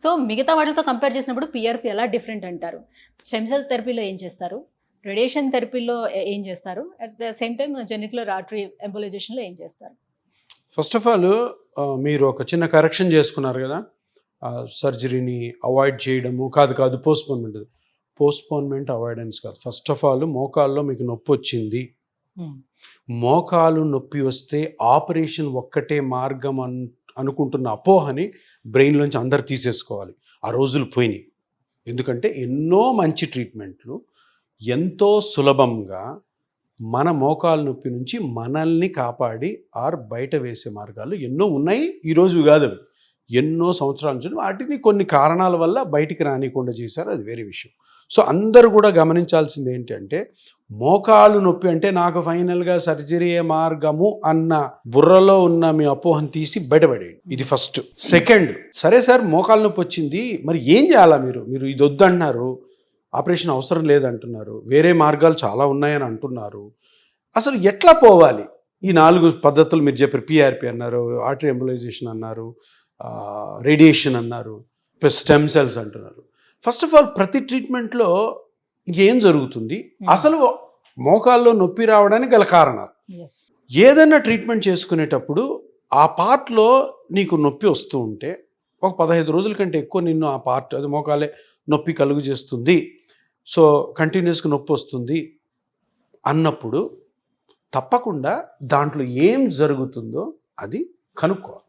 So మిగతా వాటితో compare చేసినప్పుడు పిఆర్పి ఎలా డిఫరెంట్ అంటారు? స్టెమ్ సెల్ థెరపీలో ఏం చేస్తారు? రేడియేషన్ థెరపీలో ఏం చేస్తారు? At the same time genicular artery ఎంబోలైజేషన్లో ఏం చేస్తారు? ఫస్ట్ ఆఫ్ ఆల్ మీరు ఒక చిన్న కరెక్షన్ చేసుకున్నారు కదా, సర్జరీని అవాయిడ్ చేయడము కాదు పోస్ట్పోన్మెంట్ అవాయిడెన్స్ కాదు. ఫస్ట్ ఆఫ్ ఆల్ మోకాల్లో మీకు నొప్పి వచ్చింది, మోకాలు నొప్పి వస్తే ఆపరేషన్ ఒక్కటే మార్గం అనుకుంటున్న అపోహని బ్రెయిన్లోంచి అందరు తీసేసుకోవాలి. ఆ రోజులు పోయినాయి. ఎందుకంటే ఎన్నో మంచి ట్రీట్మెంట్లు ఎంతో సులభంగా మన మోకాలు నొప్పి నుంచి మనల్ని కాపాడి బయట వేసే మార్గాలు ఎన్నో ఉన్నాయి. ఈరోజు కాదు, ఎన్నో సంవత్సరాల నుంచి వాటిని కొన్ని కారణాల వల్ల బయటికి రానికుండా చేశారు, అది వేరే విషయం. సో అందరూ కూడా గమనించాల్సింది ఏంటంటే, మోకాలు నొప్పి అంటే నాకు ఫైనల్గా సర్జరీయే మార్గము అన్న బుర్రలో ఉన్న మీ అపోహను తీసి బయటపడేయండి. ఇది ఫస్ట్. సెకండ్, సరే సార్ మోకాలు నొప్పి వచ్చింది, మరి ఏం చేయాలా? మీరు ఇది వద్దంటున్నారు, ఆపరేషన్ అవసరం లేదంటున్నారు, వేరే మార్గాలు చాలా ఉన్నాయని అంటున్నారు. అసలు ఎట్లా పోవాలి? ఈ 4 పద్ధతులు మీరు చెప్పారు. పిఆర్పి అన్నారు, ఆర్టరీ ఎంబోలైజేషన్ అన్నారు, రేడియేషన్ అన్నారు, ప్లస్ స్టెమ్ సెల్స్ అంటున్నారు. ఫస్ట్ ఆఫ్ ఆల్ ప్రతి ట్రీట్మెంట్లో ఏం జరుగుతుంది, అసలు మోకాల్లో నొప్పి రావడానికి గల కారణాలు. ఏదైనా ట్రీట్మెంట్ చేసుకునేటప్పుడు ఆ పార్ట్లో నీకు నొప్పి వస్తూ ఉంటే, ఒక 15 రోజుల కంటే ఎక్కువ నిన్ను ఆ పార్ట్, అది మోకాలే నొప్పి కలుగు చేస్తుంది, సో కంటిన్యూస్గా నొప్పి వస్తుంది అన్నప్పుడు తప్పకుండా దాంట్లో ఏం జరుగుతుందో అది కనుక్కోవాలి.